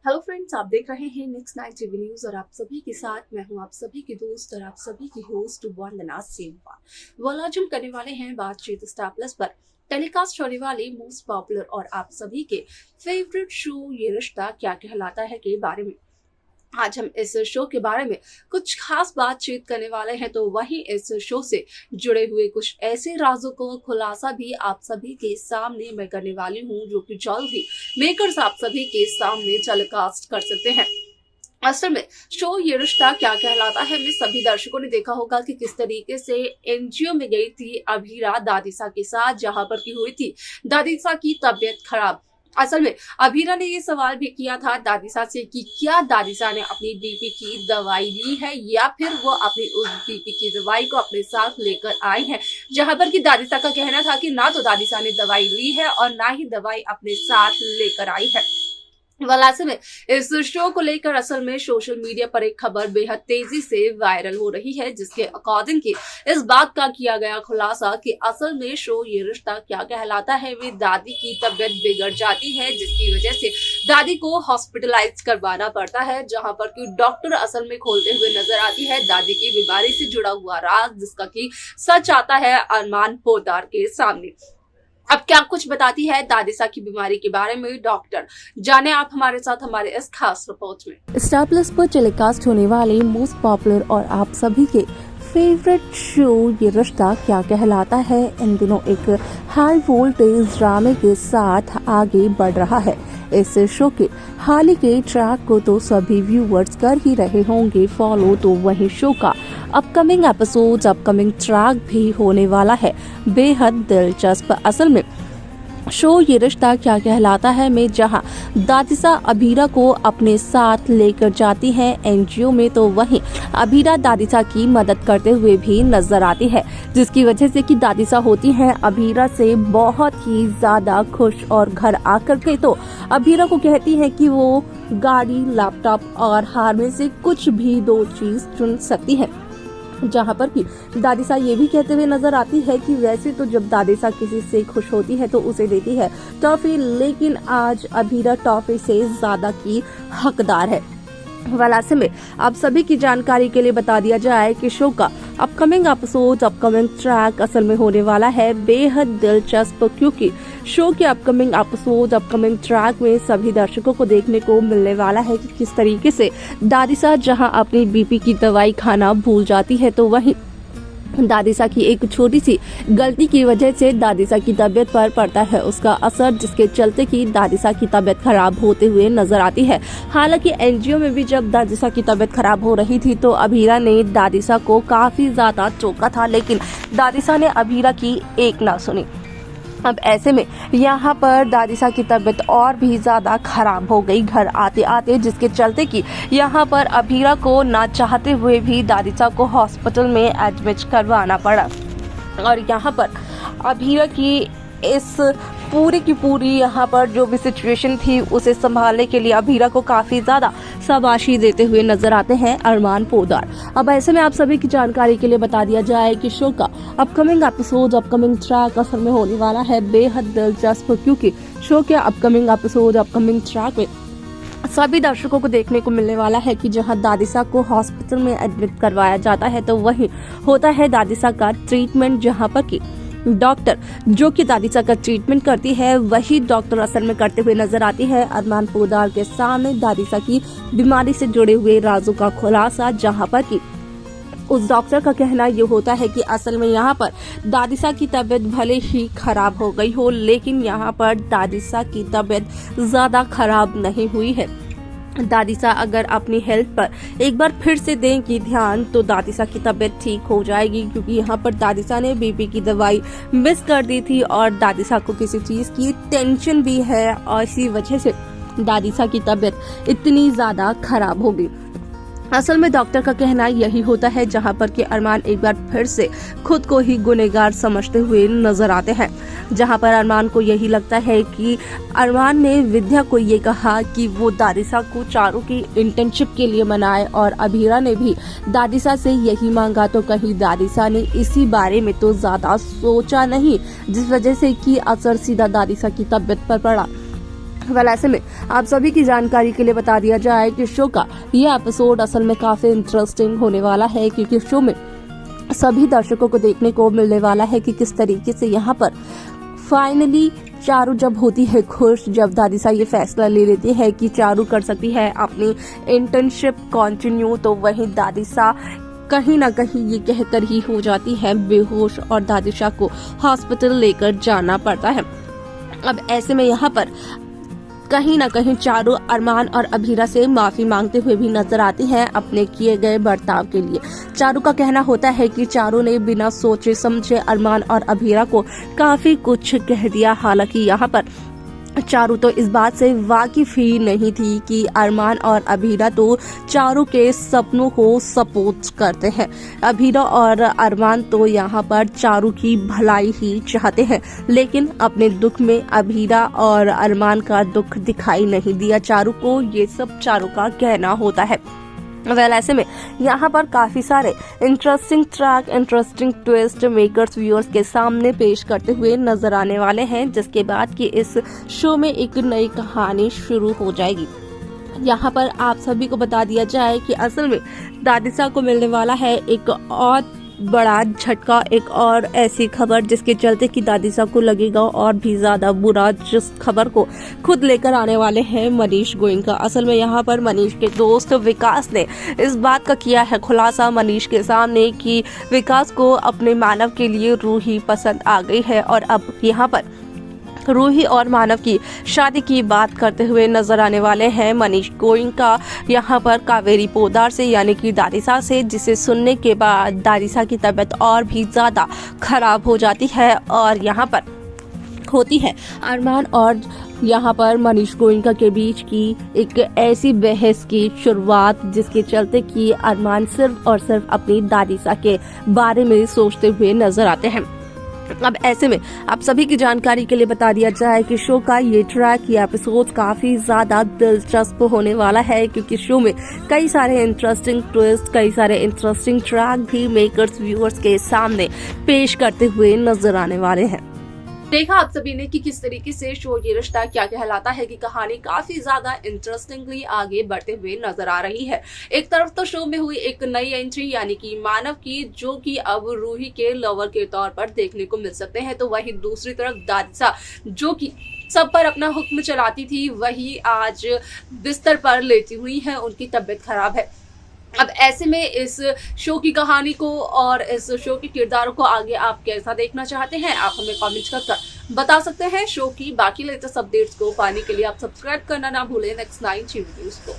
Hello friends, आप देख रहे हैं नेक्स्ट नाइट टीवी न्यूज और आप सभी के साथ मैं हूं आप सभी की दोस्त और आप सभी की होस्ट वंदना सेमवा। वाल आज हम करने वाले हैं बातचीत स्टार प्लस पर टेलीकास्ट होने वाले मोस्ट पॉपुलर और आप सभी के फेवरेट शो ये रिश्ता क्या कहलाता है के बारे में। आज हम इस शो के बारे में कुछ खास बातचीत करने वाले हैं, तो वहीं इस शो से जुड़े हुए कुछ ऐसे राजों को खुलासा भी आप सभी के सामने मैं करने वाली हूं, जो कि जल्द ही मेकर्स आप सभी के सामने टेलीकास्ट कर सकते हैं। असल में शो ये रिश्ता क्या कहलाता है में सभी दर्शकों ने देखा होगा कि किस तरीके से एनजीओ में गई थी अभीरा दादीसा के साथ, जहां पर की हुई थी दादीसा की तबीयत खराब। असल में अभीरा ने ये सवाल भी किया था दादीसा से कि क्या दादीसा ने अपनी बीपी की दवाई ली है या फिर वो अपनी उस बीपी की दवाई को अपने साथ लेकर आई है, जहां पर कि दादीसा का कहना था कि ना तो दादीसा ने दवाई ली है और ना ही दवाई अपने साथ लेकर आई है। ऐसे में इस शो को लेकर असल में सोशल मीडिया पर एक खबर बेहद तेजी से वायरल हो रही है, जिसके अकॉर्डिंग की इस बात का किया गया खुलासा कि असल में शो ये रिश्ता क्या कहलाता है में दादी की तबीयत बिगड़ जाती है, जिसकी वजह से दादी को हॉस्पिटलाइज करवाना पड़ता है, जहां पर कि डॉक्टर असल में खोलते हुए नजर आती है दादी की बीमारी से जुड़ा हुआ राज, जिसका कि सच आता है अरमान पोद्दार के सामने। अब क्या कुछ बताती है दादीसा की बीमारी के बारे में डॉक्टर, जाने आप हमारे साथ हमारे इस खास रिपोर्ट में। स्टार प्लस पर टेलीकास्ट होने वाले मोस्ट पॉपुलर और आप सभी के फेवरेट शो ये रिश्ता क्या कहलाता है इन दिनों एक हाई वोल्टेज ड्रामे के साथ आगे बढ़ रहा है। इस शो के हाल ही के ट्रैक को तो सभी व्यूअर्स कर ही रहे होंगे फॉलो, तो वही शो का अपकमिंग एपिसोड अपकमिंग ट्रैक भी होने वाला है बेहद दिलचस्प। असल में शो ये रिश्ता क्या कहलाता है में जहां दादीसा अभीरा को अपने साथ लेकर जाती है एनजीओ में, तो वहीं अभीरा दादीसा की मदद करते हुए भी नजर आती है, जिसकी वजह से कि दादीसा होती है अभीरा से बहुत ही ज्यादा खुश और घर आकर के तो अभीरा को कहती है कि वो गाड़ी, लैपटॉप और हार में से कुछ भी दो चीज चुन सकती है, जहां पर कि दादीसा ये भी कहते हुए नजर आती है कि वैसे तो जब दादीसा किसी से खुश होती है तो उसे देती है टॉफी, लेकिन आज अभीरा टॉफी से ज्यादा की हकदार है। ऐसे में आप सभी की जानकारी के लिए बता दिया जाए कि शो का अपकमिंग एपिसोड अपकमिंग ट्रैक असल में होने वाला है बेहद दिलचस्प, क्योंकि शो के अपकमिंग एपिसोड अपकमिंग ट्रैक में सभी दर्शकों को देखने को मिलने वाला है कि किस तरीके से दादीसा जहां अपनी बीपी की दवाई खाना भूल जाती है, तो वहीं दादीसा की एक छोटी सी गलती की वजह से दादीसा की तबीयत पर पड़ता है उसका असर, जिसके चलते कि दादीसा की तबीयत खराब होते हुए नजर आती है। हालांकि एनजीओ में भी जब दादीसा की तबीयत खराब हो रही थी तो अभीरा ने दादीसा को काफी ज्यादा टोका था, लेकिन दादीसा ने अभीरा की एक ना सुनी। अब ऐसे में यहाँ पर दादीसा की तबीयत और भी ज्यादा खराब हो गई घर आते आते, जिसके चलते कि यहाँ पर अभीरा को ना चाहते हुए भी दादीसा को हॉस्पिटल में एडमिट करवाना पड़ा। और यहाँ पर अभीरा की इस पूरी की पूरी यहाँ पर जो भी सिचुएशन थी उसे संभालने के लिए अभीरा को काफी ज्यादा शाबाशी देते हुए नजर आते हैं अरमान पोद्दार। अब ऐसे में आप सभी की जानकारी के लिए बता दिया जाए कि शो का अपकमिंग एपिसोड अपकमिंग ट्रैक असल में होने वाला है बेहद दिलचस्प, क्योंकि शो के अपकमिंग एपिसोड अपकमिंग ट्रैक में सभी दर्शकों को देखने को मिलने वाला है कि जहां दादीसा को हॉस्पिटल में एडमिट करवाया जाता है तो वहीं होता है दादीसा का ट्रीटमेंट, जहां पर कि डॉक्टर जो कि दादीसा का ट्रीटमेंट करती है वही डॉक्टर असल में करते हुए नजर आती है अरमान पोद्दार के सामने दादीसा की बीमारी से जुड़े हुए राजों का खुलासा, जहां पर कि उस डॉक्टर का कहना ये होता है कि असल में यहाँ पर दादीसा की तबीयत भले ही खराब हो गई हो, लेकिन यहाँ पर दादीसा की तबीयत ज्यादा खराब नहीं हुई है। दादीसा अगर अपनी हेल्थ पर एक बार फिर से देंगी ध्यान तो दादीसा की तबीयत ठीक हो जाएगी, क्योंकि यहाँ पर दादीसा ने बीपी की दवाई मिस कर दी थी और दादीसा को किसी चीज की टेंशन भी है और इसी वजह से दादीसा की तबीयत इतनी ज्यादा खराब हो गई। असल में डॉक्टर का कहना यही होता है, जहां पर कि अरमान एक बार फिर से खुद को ही गुनहगार समझते हुए नजर आते हैं, जहां पर अरमान को यही लगता है कि अरमान ने विद्या को ये कहा कि वो दादीसा को चारों की इंटर्नशिप के लिए मनाए और अभीरा ने भी दादीसा से यही मांगा, तो कहीं दादीसा ने इसी बारे में तो ज्यादा सोचा नहीं, जिस वजह से कि असर सीधा दादीसा की तबीयत पर पड़ा। ऐसे में आप सभी की जानकारी के लिए बता दिया जाए कि शो का ये एपिसोड असल में काफी इंटरेस्टिंग होने वाला है, क्योंकि शो में सभी दर्शकों को देखने को मिलने वाला है कि किस तरीके से यहाँ पर फाइनली चारू जब होती है खुश, जब दादिसा ये फैसला ले लेती है कि चारू कर सकती है अपनी इंटर्नशिप कंटिन्यू, तो वहीं दादिसा कहीं ना कहीं ये कहकर ही हो जाती है बेहोश और दादिसा को हॉस्पिटल लेकर जाना पड़ता है। अब ऐसे में यहाँ पर कहीं ना कहीं चारू अरमान और अभीरा से माफी मांगते हुए भी नजर आती हैं अपने किए गए बर्ताव के लिए। चारू का कहना होता है कि चारू ने बिना सोचे समझे अरमान और अभीरा को काफी कुछ कह दिया। हालांकि यहाँ पर चारू तो इस बात से वाकिफ ही नहीं थी कि अरमान और अभीरा तो चारू के सपनों को सपोर्ट करते हैं। अभीरा और अरमान तो यहाँ पर चारू की भलाई ही चाहते हैं, लेकिन अपने दुख में अभीरा और अरमान का दुख दिखाई नहीं दिया चारू को। ये सब चारू का कहना होता है। ऐसे में यहाँ पर काफी सारे interesting track, interesting twist makers viewers के सामने पेश करते हुए नजर आने वाले हैं, जिसके बाद कि इस शो में एक नई कहानी शुरू हो जाएगी। यहाँ पर आप सभी को बता दिया जाए कि असल में दादिसा को मिलने वाला है एक और बड़ा झटका, एक और ऐसी खबर जिसके चलते कि दादिसा को लगेगा और भी ज्यादा बुरा, जिस खबर को खुद लेकर आने वाले हैं मनीष गोयनका। असल में यहाँ पर मनीष के दोस्त विकास ने इस बात का किया है खुलासा मनीष के सामने कि विकास को अपने मानव के लिए रूही पसंद आ गई है, और अब यहाँ पर रूही और मानव की शादी की बात करते हुए नजर आने वाले हैं मनीष गोयनका यहाँ पर कावेरी पोदार से, यानी कि दादिसा से, जिसे सुनने के बाद दादिसा की तबीयत और भी ज्यादा खराब हो जाती है। और यहाँ पर होती है अरमान और यहाँ पर मनीष गोयनका के बीच की एक ऐसी बहस की शुरुआत, जिसके चलते कि अरमान सिर्फ और सिर्फ अपनी दादिसा के बारे में सोचते हुए नजर आते हैं। अब ऐसे में आप सभी की जानकारी के लिए बता दिया जाए कि शो का ये ट्रैक, ये एपिसोड काफी ज्यादा दिलचस्प होने वाला है, क्योंकि शो में कई सारे इंटरेस्टिंग ट्विस्ट, कई सारे इंटरेस्टिंग ट्रैक भी मेकर्स व्यूअर्स के सामने पेश करते हुए नजर आने वाले हैं। देखा आप सभी ने कि किस तरीके से शो ये रिश्ता क्या कहलाता है की कहानी काफी ज्यादा इंटरेस्टिंगली आगे बढ़ते हुए नजर आ रही है। एक तरफ तो शो में हुई एक नई एंट्री यानी कि मानव की, जो कि अब रूही के लवर के तौर पर देखने को मिल सकते हैं, तो वहीं दूसरी तरफ दादिसा जो कि सब पर अपना हुक्म चलाती थी, वही आज बिस्तर पर लेटी हुई है, उनकी तबीयत खराब है। अब ऐसे में इस शो की कहानी को और इस शो के किरदारों को आगे आप कैसा देखना चाहते हैं, आप हमें कमेंट कर बता सकते हैं। शो की बाकी लेटेस्ट अपडेट्स को पाने के लिए आप सब्सक्राइब करना ना भूलें नेक्स्ट 9 न्यूज़ को।